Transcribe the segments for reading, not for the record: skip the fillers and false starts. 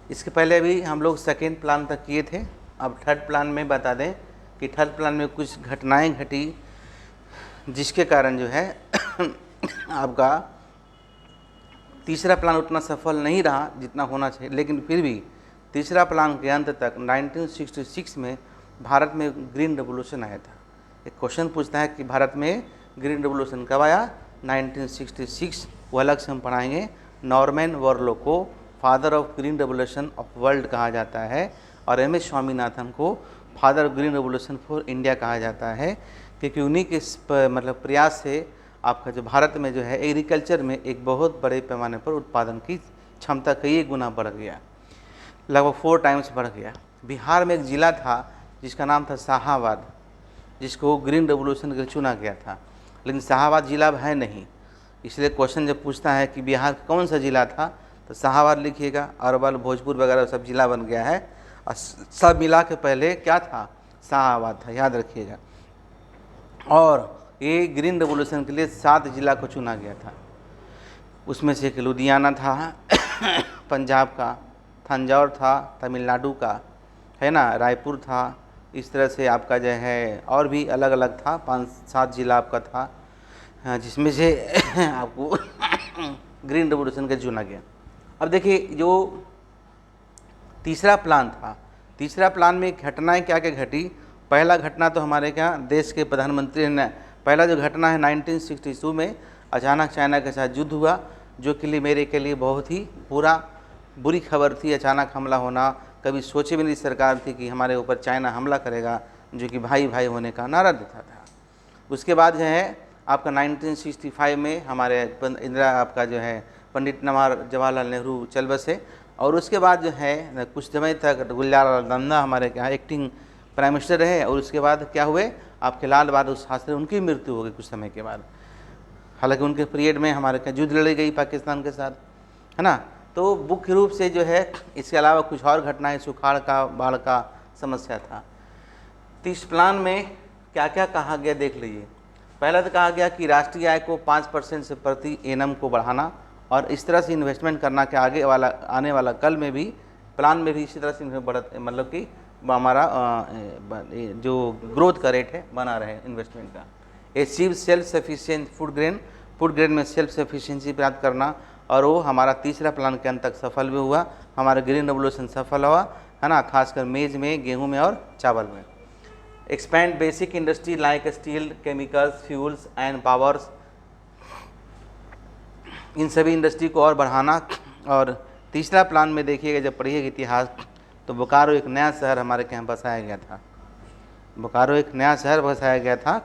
इसके पहले भी हम लोग सेकेंड प्लान तक किए थे। अब थर्ड प्लान में बता दें कि थर्ड प्लान में कुछ घटनाएं घटी जिसके कारण जो है आपका तीसरा प्लान उतना सफल नहीं रहा जितना होना चाहिए, लेकिन फिर भी तीसरा प्लान के अंत तक 1966 में भारत में ग्रीन रेवोल्यूशन आया था। एक क्वेश्चन पूछता है कि भारत में ग्रीन रेवोल्यूशन कब आया? 1966। वो अलग से हम पढ़ाएंगे। नॉर्मन बोरलॉग को father of green revolution of world कहा जाता है और एम एस स्वामीनाथन को father of green revolution for India कहा जाता है, क्योंकि उन्हीं के मतलब प्रयास से आपका जो भारत में जो है एग्रीकल्चर में एक बहुत बड़े पैमाने पर उत्पादन की क्षमता कई गुना बढ़ गया, लगभग 4 टाइम्स बढ़ गया। बिहार में एक ज़िला था जिसका नाम था शाहाबाद, जिसको ग्रीन रेवोल्यूशन के लिए चुना गया था, लेकिन शाहाबाद ज़िला अब है नहीं। इसलिए क्वेश्चन जब पूछता है कि बिहार कौन सा ज़िला था तो शाहाबाद लिखिएगा। अरवल, भोजपुर वगैरह सब ज़िला बन गया है और सब मिला के पहले क्या था? शाहाबाद था, याद रखिएगा। और ये ग्रीन रेवोल्यूशन के लिए 7 ज़िला को चुना गया था। उसमें से एक लुधियाना था पंजाब का, तंजौर था तमिलनाडु का, है ना, रायपुर था। इस तरह से आपका जो है और भी अलग अलग था, 5-7 ज़िला आपका था, जिसमें से आपको ग्रीन रेवोल्यूशन का चुना गया। अब देखिए जो तीसरा प्लान था, तीसरा प्लान में घटनाएं क्या क्या घटी। पहला घटना तो हमारे क्या देश के प्रधानमंत्री ने, पहला जो घटना है 1962 में अचानक चाइना के साथ युद्ध हुआ, जो के लिए मेरे के लिए बहुत ही बुरी खबर थी। अचानक हमला होना, कभी सोचे भी नहीं सरकार थी कि हमारे ऊपर चाइना हमला करेगा, जो कि भाई भाई होने का नारा देता था। उसके बाद जो है आपका 1965 में हमारे इंदिरा आपका जो है पंडित जवाहरलाल नेहरू चल बसे, और उसके बाद जो है कुछ समय तक गुलजार नंदा हमारे यहाँ एक्टिंग प्राइम मिनिस्टर रहे, और उसके बाद क्या हुए आपके लाल बहादुर शास्त्री, उनकी मृत्यु हो गई कुछ समय के बाद। हालांकि उनके पीरियड में हमारे यहाँ युद्ध लड़ी गई पाकिस्तान के साथ, है ना। तो मुख्य रूप से जो है इसके अलावा कुछ और घटनाएं, सुखाड़ का, बाढ़ का समस्या था। तो इस प्लान में क्या क्या कहा गया देख लीजिए। पहला तो कहा गया कि राष्ट्रीय आय को 5% से प्रति एनम को बढ़ाना, और इस तरह से इन्वेस्टमेंट करना कि आने वाला कल में भी प्लान में भी इसी तरह से मतलब कि हमारा जो ग्रोथ का रेट है बना रहे इन्वेस्टमेंट का। Achieve self sufficient food grain में सेल्फ सफिशिएंसी प्राप्त करना, और वो हमारा तीसरा प्लान के अंत तक सफल भी हुआ। हमारा ग्रीन रेवोल्यूशन सफल हुआ, है ना, खासकर मेज में, गेहूं में और चावल में। Expand basic industry like steel, chemicals, fuels and powers, इन सभी इंडस्ट्री को और बढ़ाना। और तीसरा प्लान में देखिएगा, जब पढ़िएगा इतिहास, तो बोकारो एक नया शहर हमारे यहाँ बसाया गया था। बोकारो एक नया शहर बसाया गया था।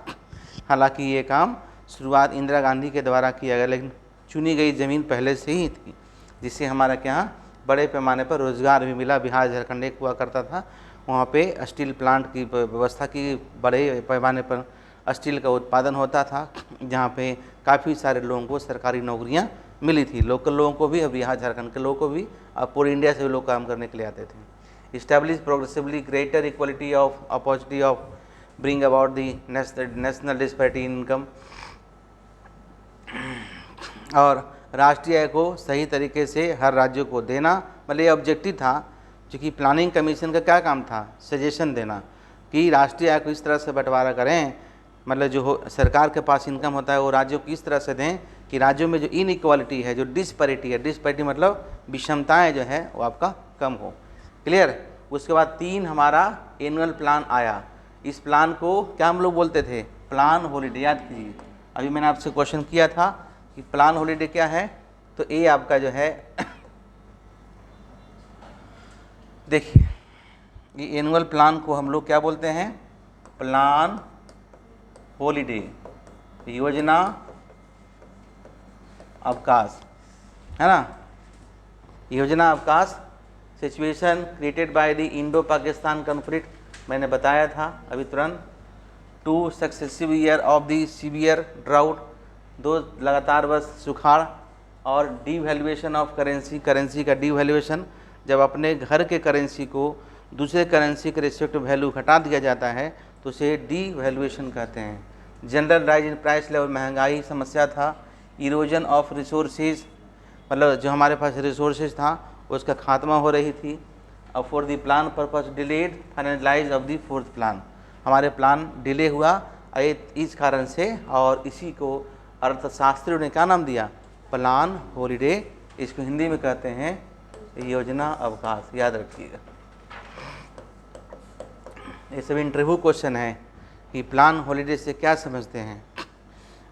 हालांकि ये काम शुरुआत इंदिरा गांधी के द्वारा किया गया, लेकिन चुनी गई ज़मीन पहले से ही थी, जिससे हमारे यहाँ बड़े पैमाने पर रोज़गार भी मिला। बिहार झारखंड एक हुआ करता था, वहाँ पे स्टील प्लांट की व्यवस्था की, बड़े पैमाने पर स्टील का उत्पादन होता था, जहाँ पे काफ़ी सारे लोगों को सरकारी नौकरियाँ मिली थी, लोकल लोगों को भी और बिहार झारखंड के लोगों को भी, और पूरे इंडिया से भी लोग काम करने के लिए आते थे। Establish progressively greater equality of opportunity of bring about the national disparity in income, और राष्ट्रीय आय को सही तरीके से हर राज्य को देना। मतलब ये ऑब्जेक्टिव था, क्योंकि प्लानिंग कमीशन का क्या काम था? सजेशन देना कि राष्ट्रीय आय को इस तरह से बंटवारा करें, मतलब जो सरकार के पास इनकम होता है वो राज्यों को इस तरह से दें कि राज्यों में जो इनइक्वालिटी है, जो डिस्पैरिटी है, डिस्पैरिटी मतलब विषमताएँ जो है वो आपका कम हो। क्लियर। उसके बाद 3 हमारा एनुअल प्लान आया। इस प्लान को क्या हम लोग बोलते थे? Plan holiday. याद कीजिए, अभी मैंने आपसे क्वेश्चन किया था कि प्लान हॉलीडे क्या है, तो ये आपका जो है देखिए, ये एनुअल प्लान को हम लोग क्या बोलते हैं? प्लान हॉलीडे, योजना अवकाश, है ना, योजना अवकाश। Situation created by the Indo Pakistan conflict, मैंने बताया था अभी तुरंत। 2 successive year of the severe drought, 2 लगातार वर्ष सुखाड़, और डीवैल्यूएशन ऑफ करेंसी, करेंसी का डीवैल्यूएशन, जब अपने घर के करेंसी को दूसरे करेंसी के रिस्पेक्ट वैल्यू घटा दिया जाता है तो उसे डीवैल्यूएशन कहते हैं। General rise in price level, महंगाई समस्या था। इरोजन ऑफ रिसोर्सेज, मतलब जो हमारे पास रिसोर्सेज था उसका खात्मा हो रही थी। और for the plan purpose delayed finalize of the fourth plan, हमारे प्लान डिले हुआ इस कारण से, और इसी को अर्थशास्त्रियों ने क्या नाम दिया, प्लान हॉलीडे। इसको हिंदी में कहते हैं योजना अवकाश, याद रखिएगा। ये सब इंटरव्यू क्वेश्चन है कि प्लान हॉलीडे से क्या समझते हैं,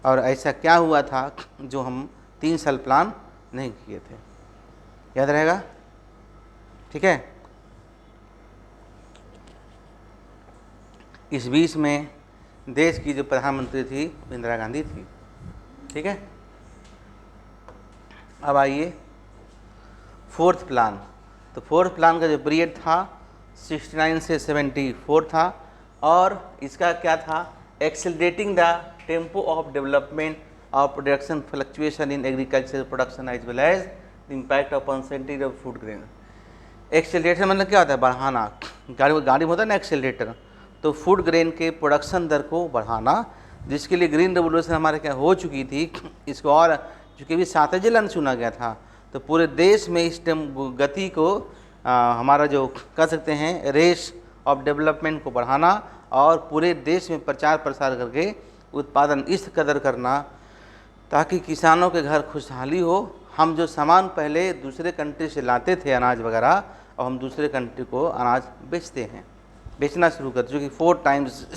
और ऐसा क्या हुआ था जो हम 3 साल प्लान नहीं किए थे, याद रहेगा, ठीक है। इस बीच में देश की जो प्रधानमंत्री थी इंदिरा गांधी थी, ठीक है। अब आइए फोर्थ प्लान। तो फोर्थ प्लान का जो पीरियड था 69 से 74 था, और इसका क्या था, accelerating the tempo of development of production fluctuation in agriculture production as well as the impact of percentage of food grain. Accelerator मतलब क्या होता है, बढ़ाना, गाड़ी में होता है ना एक्सेलरेटर, तो फूड ग्रेन के प्रोडक्शन दर को बढ़ाना, जिसके लिए ग्रीन रेवोल्यूशन हमारे क्या हो चुकी थी। इसको और चूँकि भी 7 जिला चुना गया था, तो पूरे देश में इस गति को हमारा जो कह सकते हैं रेस ऑफ डेवलपमेंट को बढ़ाना, और पूरे देश में प्रचार प्रसार करके उत्पादन इस कदर करना ताकि किसानों के घर खुशहाली हो। हम जो सामान पहले दूसरे कंट्री से लाते थे अनाज वगैरह, और हम दूसरे कंट्री को अनाज बेचते हैं, बेचना शुरू कर, जो कि 4 टाइम्स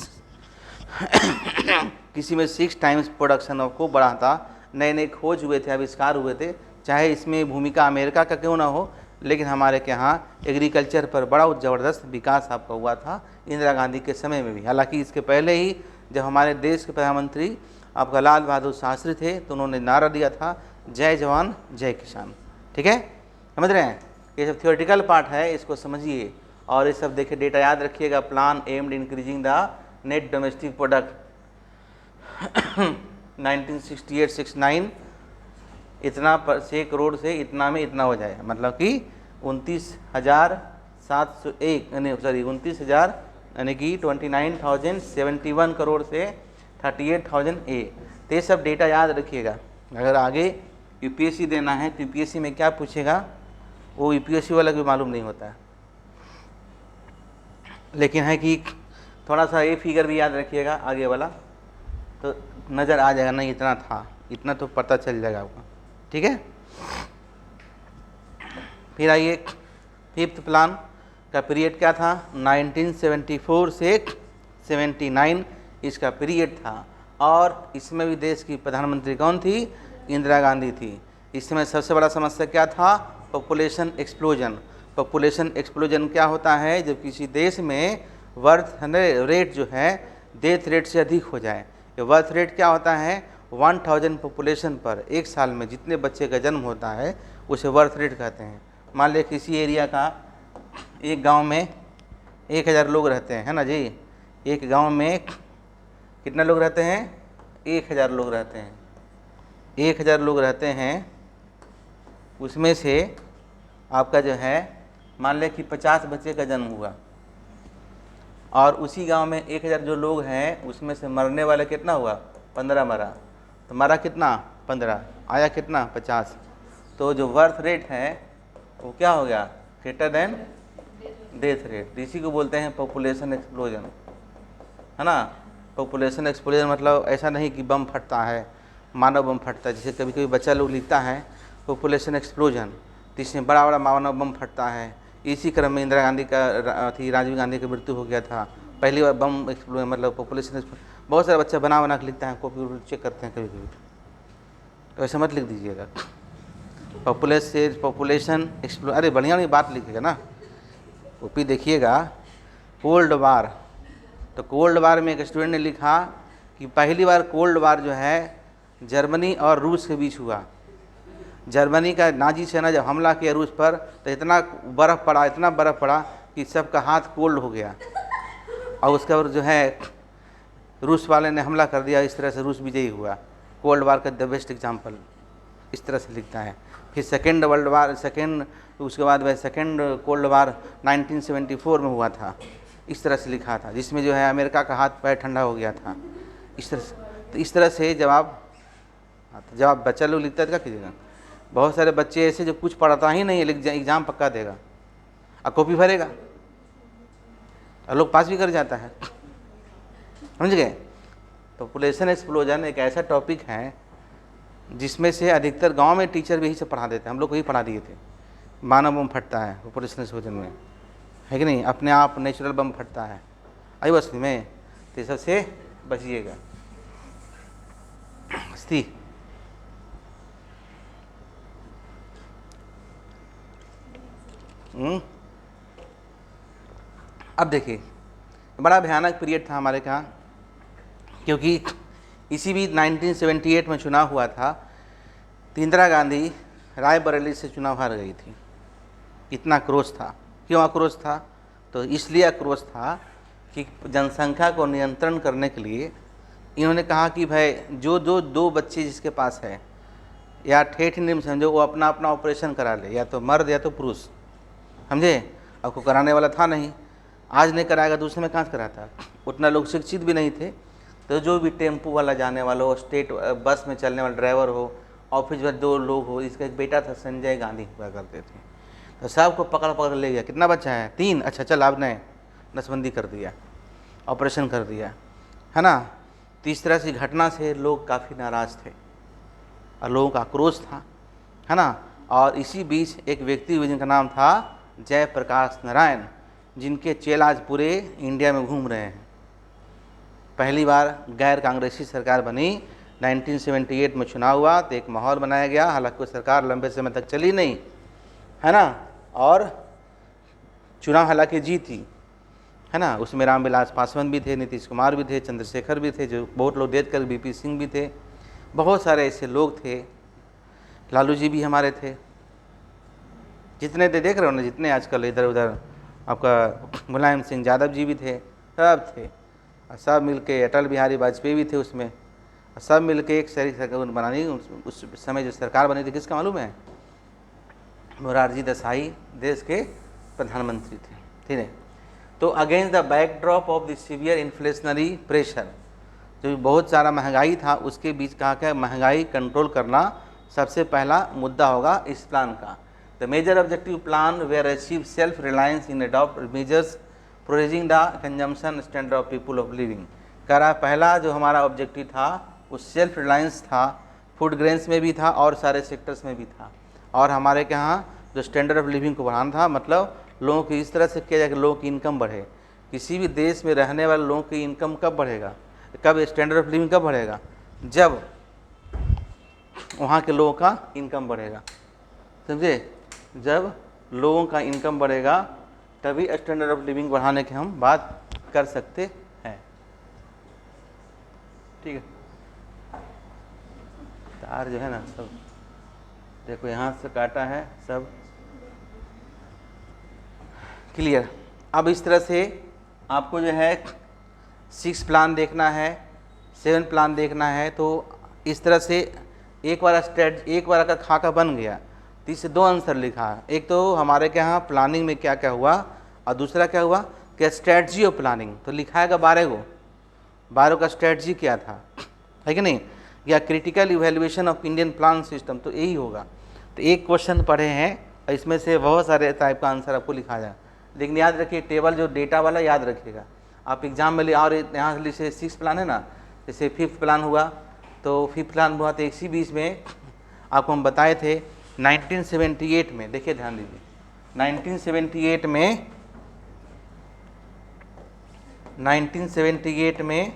किसी में 6 टाइम्स प्रोडक्शन को बढ़ाता। नए नए खोज हुए थे, आविष्कार हुए थे, चाहे इसमें भूमिका अमेरिका का क्यों ना हो, लेकिन हमारे के यहाँ एग्रीकल्चर पर बड़ा ज़बरदस्त विकास आपका हुआ था इंदिरा गांधी के समय में भी। हालांकि इसके पहले ही जब हमारे देश के प्रधानमंत्री आपका लाल बहादुर शास्त्री थे, तो उन्होंने नारा दिया था जय जवान जय किसान, ठीक है, समझ रहे हैं। ये सब थियोरेटिकल पार्ट है, इसको समझिए, और ये सब देखिए, डेटा याद रखिएगा। Plan aimed increasing the net domestic product 1968-69 इतना से करोड़ से इतना में इतना हो जाए, मतलब कि 29,701 29,000 यानी कि 29,071 करोड़ से 38,000 ए। तो ये सब डेटा याद रखिएगा। अगर आगे यूपीएससी देना है तो यूपीएससी में क्या पूछेगा, वो यूपीएससी वाला भी मालूम नहीं होता है, लेकिन है कि थोड़ा सा ये फिगर भी याद रखिएगा, आगे वाला तो नज़र आ जाएगा, नहीं इतना था, इतना तो पता चल जाएगा आपको, ठीक है। फिर आइए फिफ्थ प्लान का पीरियड क्या था, 1974 से 79 इसका पीरियड था, और इसमें भी देश की प्रधानमंत्री कौन थी, इंदिरा गांधी थी। इसमें सबसे बड़ा समस्या क्या था, पॉपुलेशन एक्सप्लोजन। पॉपुलेशन एक्सप्लोजन क्या होता है, जब किसी देश में बर्थ रेट जो है डेथ रेट से अधिक हो जाए। ये बर्थ रेट क्या होता है, 1000 पॉपुलेशन पर एक साल में जितने बच्चे का जन्म होता है उसे बर्थ रेट कहते हैं। मान लिया किसी एरिया का एक गांव में 1000 लोग रहते हैं, है ना जी, एक गांव में कितने लोग रहते हैं, 1000 लोग रहते हैं। 1000 लोग रहते हैं, उसमें से आपका जो है मान लें कि 50 बच्चे का जन्म हुआ, और उसी गांव में 1000 जो लोग हैं उसमें से मरने वाले कितना हुआ, 15 मरा, तो मरा कितना 15, आया कितना 50। तो जो बर्थ रेट है वो क्या हो गया, ग्रेटर देन डेथ रेट। इसी को बोलते हैं पॉपुलेशन एक्सप्लोजन, है ना। पॉपुलेशन एक्सप्लोजन मतलब ऐसा नहीं कि बम फटता है, मानव बम फटता है, जैसे कभी कभी बच्चा लोग लिखता है पॉपुलेशन एक्सप्लोजन, तो इसमें बड़ा बड़ा मानव बम फटता है। इसी क्रम में इंदिरा गांधी का थी, राजीव गांधी की मृत्यु हो गया था, पहली बार बम एक्सप्लोजन मतलब पॉपुलेशन। बहुत सारे बच्चा बना बना के लिखता है, कॉपी चेक करते हैं कभी कभी, तो ऐसा मत लिख दीजिएगा पॉपुलेशन एक्सप्लो, अरे बढ़िया नहीं बात लिखिएगा ना, कॉपी देखिएगा। कोल्ड वार, तो कोल्ड वार में एक स्टूडेंट ने लिखा कि पहली बार कोल्ड वार जो है जर्मनी और रूस के बीच हुआ। जर्मनी का नाजी सेना जब हमला किया रूस पर, तो इतना बर्फ़ पड़ा, इतना बर्फ़ पड़ा कि सबका हाथ कोल्ड हो गया, और उसके बाद जो है रूस वाले ने हमला कर दिया, इस तरह से रूस विजयी हुआ। कोल्ड वार का द बेस्ट एग्जाम्पल इस तरह से लिखता है। फिर सेकेंड वर्ल्ड वार, उसके बाद वह सेकेंड कोल्ड वार 1974 में हुआ था, इस तरह से लिखा था, जिसमें जो है अमेरिका का हाथ पैर ठंडा हो गया था, इस तरह से। तो इस तरह से जब आप बच्चा लोग लिखता है तो क्या कीजिएगा, बहुत सारे बच्चे ऐसे जो कुछ पढ़ता ही नहीं है लेकिन एग्ज़ाम पक्का देगा और कॉपी भरेगा और लोग पास भी कर जाता है, समझ गए। तो पॉपुलेशन एक्सप्लोजन एक ऐसा टॉपिक है जिसमें से अधिकतर गांव में टीचर भी यही से पढ़ा देते हैं, हम लोग को ही पढ़ा दिए थे। मानव बम फटता है पॉपुलेशन एक्सप्लोजन में, है कि नहीं, अपने आप नेचुरल बम फटता है, आई बस में, तो सबसे बचिएगा। अब देखिए बड़ा भयानक पीरियड था हमारे यहाँ, क्योंकि इसी भी 1978 में चुनाव हुआ था, इंदिरा गांधी रायबरेली से चुनाव हार गई थी। इतना आक्रोश था, क्यों आक्रोश था? तो इसलिए आक्रोश था कि जनसंख्या को नियंत्रण करने के लिए इन्होंने कहा कि भाई जो दो बच्चे जिसके पास है या ठेठ हिंदी में समझो, वो अपना अपना ऑपरेशन करा ले, या तो मर्द या तो पुरुष, समझे। अब को कराने वाला था नहीं, आज नहीं कराएगा दूसरे में कहाँ से कराता, उतना लोग शिक्षित भी नहीं थे। तो जो भी टेम्पो वाला जाने वाला हो, स्टेट बस में चलने वाला ड्राइवर हो, ऑफिस में 2 लोग हो, इसका एक बेटा था संजय गांधी हुआ करते थे, तो सबको पकड़ पकड़ ले गया। कितना बच्चा है? 3। अच्छा चल आपने नसबंदी कर दिया, ऑपरेशन कर दिया, है ना। तो इस तरह से घटना से लोग काफ़ी नाराज़ थे और लोगों का आक्रोश था, है ना। और इसी बीच एक व्यक्ति हुए जिनका नाम था जयप्रकाश नारायण, जिनके चेला आज पूरे इंडिया में घूम रहे हैं। पहली बार गैर कांग्रेसी सरकार बनी, 1978 में चुनाव हुआ तो एक माहौल बनाया गया, हालांकि वो सरकार लंबे समय तक चली नहीं, है ना, और चुनाव हालांकि जीती, है ना। उसमें रामविलास पासवान भी थे, नीतीश कुमार भी थे, चंद्रशेखर भी थे, जो बहुत लोग देख कर, बीपी सिंह भी थे, बहुत सारे ऐसे लोग थे, लालू जी भी हमारे थे, जितने थे देख रहे हो ना, जितने आजकल इधर उधर आपका मुलायम सिंह यादव जी भी थे, सब थे, और सब मिलके, अटल बिहारी वाजपेयी भी थे उसमें, और सब मिलके एक शहरी सरकार बनानी। उस समय जो सरकार बनी थी किसका मालूम है? मोरारजी देसाई देश के प्रधानमंत्री थे, ठीक है। तो against the backdrop of the severe inflationary pressure, जो बहुत सारा महंगाई था उसके बीच कहा क्या, महंगाई कंट्रोल करना सबसे पहला मुद्दा होगा इस प्लान का। The major objective plan were achieve self reliance in adopt measures प्रोरेजिंग the consumption standard of people of living. कह रहा पहला जो हमारा ऑब्जेक्टिव था वो सेल्फ रिलायंस था, फूड ग्रेन्स में भी था और सारे सेक्टर्स में भी था, और हमारे के यहाँ जो स्टैंडर्ड ऑफ लिविंग को बढ़ाना था, मतलब लोगों की इस तरह से किया जाए कि लोगों की इनकम बढ़े। किसी भी देश में रहने वाले लोगों की इनकम कब बढ़ेगा, कब स्टैंडर्ड ऑफ लिविंग कब बढ़ेगा? जब वहाँ के लोगों का इनकम बढ़ेगा, समझे। जब लोगों का इनकम बढ़ेगा तभी स्टैंडर्ड ऑफ लिविंग बढ़ाने की हम बात कर सकते हैं, ठीक है। तार जो है ना सब देखो यहाँ से काटा है, सब क्लियर। अब इस तरह से आपको जो है 6 प्लान देखना है, 7 प्लान देखना है, तो इस तरह से एक बार अगर खाका बन गया तो इससे 2 आंसर लिखा है। एक तो हमारे के यहाँ प्लानिंग में क्या क्या हुआ, और दूसरा क्या हुआ कि स्ट्रेटजी ऑफ प्लानिंग। तो लिखाएगा 12 का स्ट्रेटजी क्या था, है कि नहीं, या critical evaluation of Indian plan system, तो यही होगा। तो एक क्वेश्चन पढ़े हैं और इसमें से बहुत सारे टाइप का आंसर आपको लिखा जाए, लेकिन याद रखिए टेबल जो डेटा वाला याद रखिएगा आप एग्जाम में। और यहाँ से 6 प्लान है ना, जैसे 5th प्लान हुआ, तो 5th प्लान हुआ तो इसी बीच में आपको हम बताए थे 1978 में, देखिए ध्यान दीजिए, 1978 में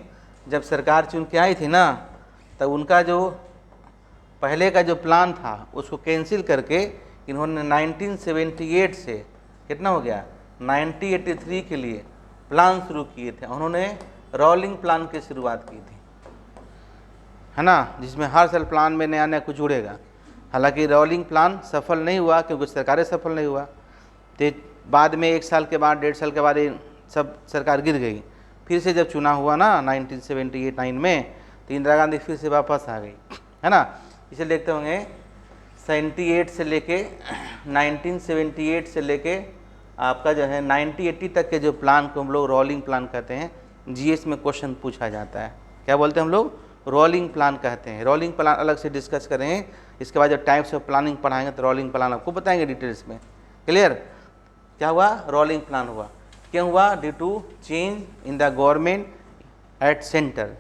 जब सरकार चुन के आई थी ना, तब उनका जो पहले का जो प्लान था उसको कैंसिल करके इन्होंने 1978 से कितना हो गया 1983 के लिए प्लान शुरू किए थे। उन्होंने रोलिंग प्लान की शुरुआत की थी, है ना, जिसमें हर साल प्लान में नया नया कुछ जुड़ेगा। हालांकि रोलिंग प्लान सफल नहीं हुआ क्योंकि सरकारें सफल नहीं हुआ, तो बाद में 1 साल के बाद 1.5 साल के बाद ये सब सरकार गिर गई। फिर से जब चुनाव हुआ ना 1978-9 में, तो इंदिरा गांधी फिर से वापस आ गई, है ना। इसे देखते होंगे 78 से लेके 1978 से लेके आपका जो है 1980 तक के जो प्लान को हम लोग रोलिंग प्लान कहते हैं। जीएस में क्वेश्चन पूछा जाता है, क्या बोलते हैं हम लोग, रोलिंग प्लान कहते हैं। रोलिंग प्लान अलग से डिस्कस करें, इसके बाद जब टाइप्स ऑफ प्लानिंग पढ़ाएंगे तो रोलिंग प्लान आपको बताएंगे डिटेल्स में। क्लियर? क्या हुआ? रोलिंग प्लान हुआ। क्यों हुआ? Due to change in the government at center,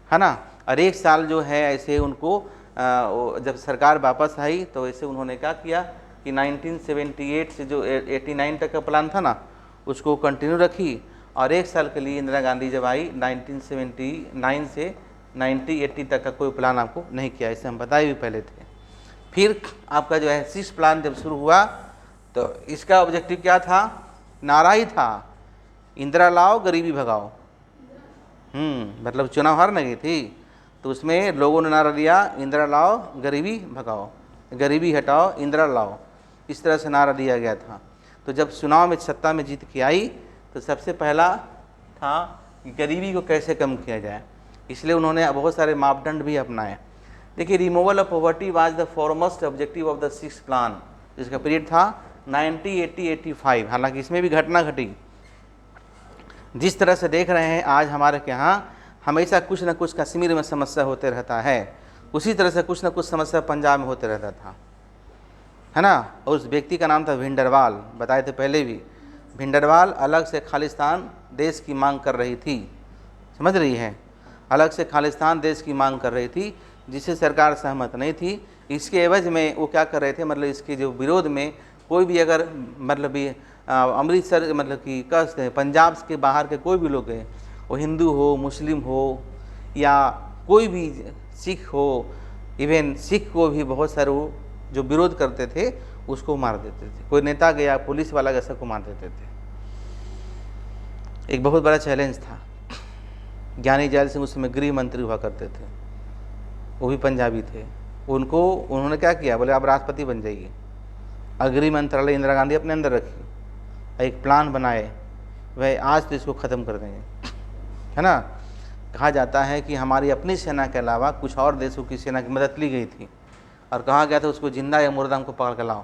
है ना। और एक साल जो है ऐसे उनको जब सरकार वापस आई तो ऐसे उन्होंने क्या किया कि 1978 से जो 89 तक का प्लान था ना उसको कंटिन्यू रखी, और एक साल के लिए इंदिरा गांधी जब आई 1979 से 1980 तक का कोई प्लान आपको नहीं किया, इसे हम बताए भी पहले थे। फिर आपका जो है 6 प्लान जब शुरू हुआ तो इसका ऑब्जेक्टिव क्या था? नारा ही था, इंदिरा लाओ गरीबी भगाओ। मतलब चुनाव हार नहीं गई थी तो उसमें लोगों ने नारा दिया, इंदिरा लाओ गरीबी भगाओ, गरीबी हटाओ इंदिरा लाओ, इस तरह से नारा दिया गया था। तो जब चुनाव में सत्ता में जीत के आई तो सबसे पहला था कि गरीबी को कैसे कम किया जाए, इसलिए उन्होंने बहुत सारे मापदंड भी अपनाए। देखिए, removal of poverty was the foremost objective of the 6th plan, जिसका पीरियड था 1980-85। हालांकि इसमें भी घटना घटी। जिस तरह से देख रहे हैं आज हमारे यहाँ हमेशा कुछ न कुछ कश्मीर में समस्या होते रहता है, उसी तरह से कुछ न कुछ समस्या पंजाब में होते रहता था, है ना। और उस व्यक्ति का नाम था भिंडरवाल, बताए थे पहले भी। भिंडरवाल अलग से खालिस्तान देश की मांग कर रही थी, समझ रही है, अलग से खालिस्तान देश की मांग कर रही थी, जिससे सरकार सहमत नहीं थी। इसके एवज में वो क्या कर रहे थे, मतलब इसके जो विरोध में कोई भी अगर मतलब भी अमृतसर मतलब कि कह पंजाब के बाहर के कोई भी लोग गए, वो हिंदू हो, मुस्लिम हो या कोई भी सिख हो, इवन सिख को भी बहुत सारे वो जो विरोध करते थे उसको मार देते थे। कोई नेता गया, पुलिस वाला गया, सबको मार देते थे। एक बहुत बड़ा चैलेंज था। ज्ञानी जैल सिंह उस समय गृह मंत्री हुआ करते थे, वो भी पंजाबी थे। उन्होंने क्या किया, बोले आप राष्ट्रपति बन जाइए। गृह मंत्रालय इंदिरा गांधी अपने अंदर रखी, एक प्लान बनाए, वह आज तो इसको ख़त्म कर देंगे, है ना। कहा जाता है कि हमारी अपनी सेना के अलावा कुछ और देशों की सेना की मदद ली गई थी, और कहा गया था उसको जिंदा या मुर्दा हमको पकड़ कर लाओ,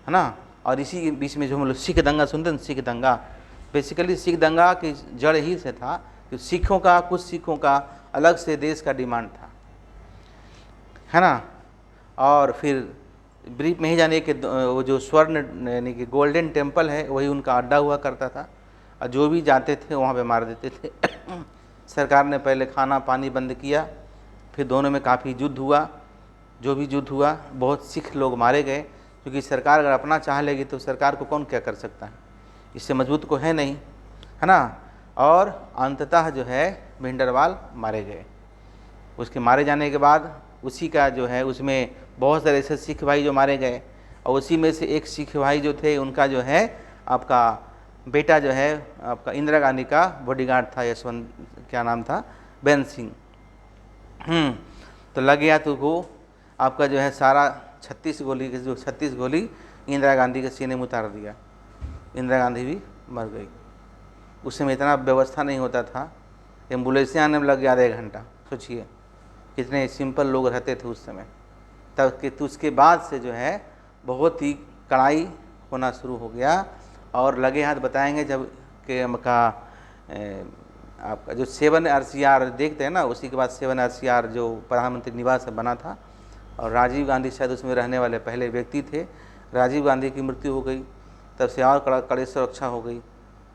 है ना। और इसी बीच में जो हम लोग सिख दंगा सुनते हैं, सिख दंगा बेसिकली सिख दंगा की जड़ ही से था कि सिखों का, कुछ सिखों का अलग से देश का डिमांड था, है ना। और फिर ब्रीफ में ही जाने कि वो जो स्वर्ण यानी कि गोल्डन टेम्पल है वही उनका अड्डा हुआ करता था, और जो भी जाते थे वहाँ पे मार देते थे। सरकार ने पहले खाना पानी बंद किया, फिर दोनों में काफ़ी युद्ध हुआ। जो भी युद्ध हुआ बहुत सिख लोग मारे गए, क्योंकि सरकार अगर अपना चाह लेगी तो सरकार को कौन क्या कर सकता है, इससे मजबूत को है नहीं, है ना। और अंततः जो है भिंडरवाल मारे गए। उसके मारे जाने के बाद उसी का जो है उसमें बहुत सारे ऐसे सिख भाई जो मारे गए, और उसी में से एक सिख भाई जो थे उनका जो है आपका बेटा जो है आपका इंदिरा गांधी का बॉडीगार्ड था, यशवंत क्या नाम था, बेन सिंह। तो लग गया तो वो आपका जो है सारा 36 गोली इंदिरा गांधी के सीने में उतार दिया। इंदिरा गांधी भी मर गई। उस समय इतना व्यवस्था नहीं होता था, एम्बुलेंसें आने में लग गया आधे घंटा। सोचिए कितने सिंपल लोग रहते थे उस समय। तब कि तो उसके बाद से जो है बहुत ही कड़ाई होना शुरू हो गया, और लगे हाथ बताएंगे जब कि आपका जो 7 RCR देखते हैं ना, उसी के बाद 7 RCR जो प्रधानमंत्री निवास बना था, और राजीव गांधी शायद उसमें रहने वाले पहले व्यक्ति थे। राजीव गांधी की मृत्यु हो गई, तब से और कड़ी सुरक्षा हो गई,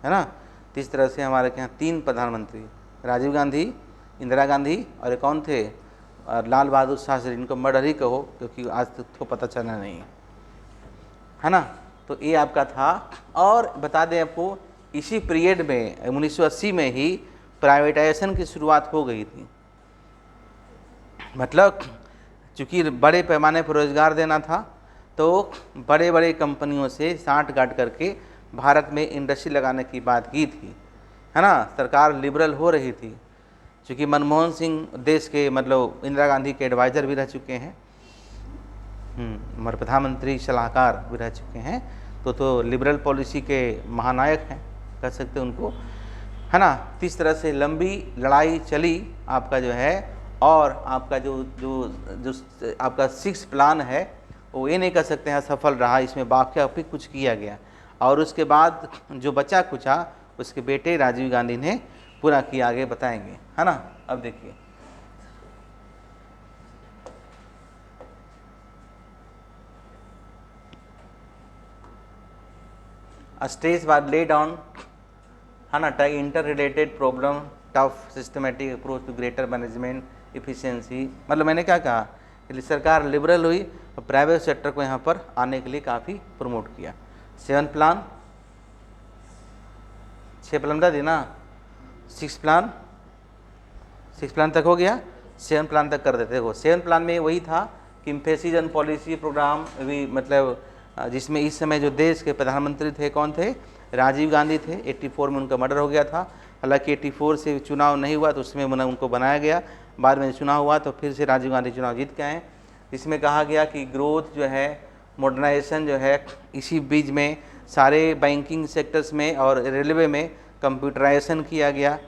है ना। तो इस तरह से हमारे यहाँ 3 प्रधानमंत्री, राजीव गांधी, इंदिरा गांधी और एक कौन थे, और लाल बहादुर शास्त्री। इनको मर्डर ही कहो क्योंकि आज तक तो पता चला नहीं है ना। तो ये आपका था। और बता दें आपको, इसी पीरियड में 1980 में ही प्राइवेटाइजेशन की शुरुआत हो गई थी। मतलब चूँकि बड़े पैमाने पर रोज़गार देना था, तो बड़े बड़े कंपनियों से साठ-गांठ करके भारत में इंडस्ट्री लगाने की बात की थी, है ना। सरकार लिबरल हो रही थी, चूँकि मनमोहन सिंह देश के मतलब इंदिरा गांधी के एडवाइज़र भी रह चुके हैं, हमारे प्रधानमंत्री सलाहकार भी रह चुके हैं, तो लिबरल पॉलिसी के महानायक हैं कह सकते हैं उनको, है ना। तो इस तरह से लंबी लड़ाई चली आपका जो है। और आपका जो आपका 6 प्लान है वो ये नहीं कह सकते हैं सफल रहा, इसमें वाकई कुछ किया गया। और उसके बाद जो बचा कुचा उसके बेटे राजीव गांधी ने पूरा किया, आगे बताएंगे, है ना। अब देखिए स्टेज वाज लेड ऑन, है ना, inter related problem, tough systematic approach to greater management efficiency. मतलब मैंने क्या कहा कि सरकार लिबरल हुई और प्राइवेट सेक्टर को यहाँ पर आने के लिए काफ़ी प्रमोट किया। 7 प्लान, 6 प्लान बता दी ना, 6 प्लान तक हो गया, 7 प्लान तक कर देते। देखो 7 प्लान में वही था कि एम्फेसिस ऑन पॉलिसी प्रोग्राम भी, मतलब जिसमें इस समय जो देश के प्रधानमंत्री थे कौन थे, राजीव गांधी थे। 84 में उनका मर्डर हो गया था, हालांकि 84 से चुनाव नहीं हुआ तो उसमें उनको बनाया गया, बाद में चुनाव हुआ तो फिर से राजीव गांधी चुनाव जीत के आए। इसमें कहा गया कि ग्रोथ जो है, मॉडर्नाइजेशन जो है, इसी बीच में सारे बैंकिंग सेक्टर्स में और रेलवे में कंप्यूटराइजेशन किया गया।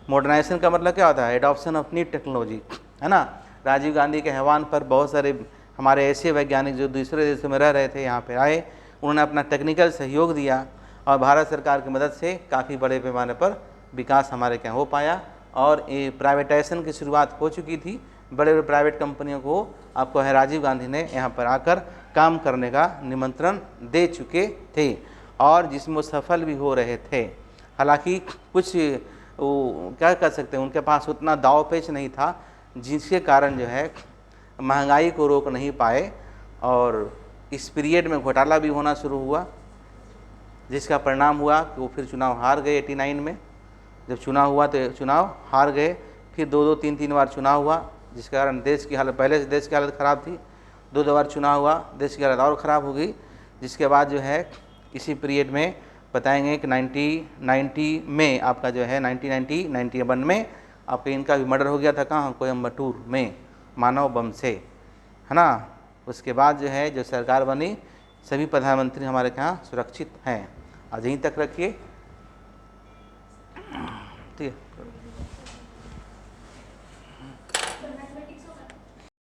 मॉडर्नाइजेशन का मतलब क्या होता है, एडॉप्शन ऑफ न्यू टेक्नोलॉजी, है ना। राजीव गांधी के आह्वान पर बहुत सारे हमारे ऐसे वैज्ञानिक जो दूसरे देशों में रह रहे थे यहाँ पर आए, उन्होंने अपना टेक्निकल सहयोग दिया और भारत सरकार की मदद से काफ़ी बड़े पैमाने पर विकास हमारे यहाँ हो पाया। और ये प्राइवेटाइजेशन की शुरुआत हो चुकी थी, बड़े बड़े प्राइवेट कंपनियों को आपको है राजीव गांधी ने यहाँ पर आकर काम करने का निमंत्रण दे चुके थे और जिसमें वो सफल भी हो रहे थे। हालांकि कुछ वो क्या कर सकते हैं, उनके पास उतना दाव पेच नहीं था, जिसके कारण जो है महंगाई को रोक नहीं पाए और इस पीरियड में घोटाला भी होना शुरू हुआ, जिसका परिणाम हुआ कि वो फिर चुनाव हार गए। 89 में जब चुनाव हुआ तो चुनाव हार गए, फिर 2-2, 3-3 बार चुनाव हुआ, जिसके कारण देश की हालत, पहले से देश की हालत ख़राब थी, 2 बार चुनाव हुआ, देश की हालत और ख़राब हो गई। जिसके बाद जो है इसी पीरियड में बताएंगे कि 1990 में आपका जो है 1991 में आपका इनका भी मर्डर हो गया था, कहाँ, कोयम्बटूर में मानव बम से, है ना। उसके बाद जो है जो सरकार बनी, सभी प्रधानमंत्री हमारे यहाँ सुरक्षित हैं। आज यहीं तक रखिए, ठीक है।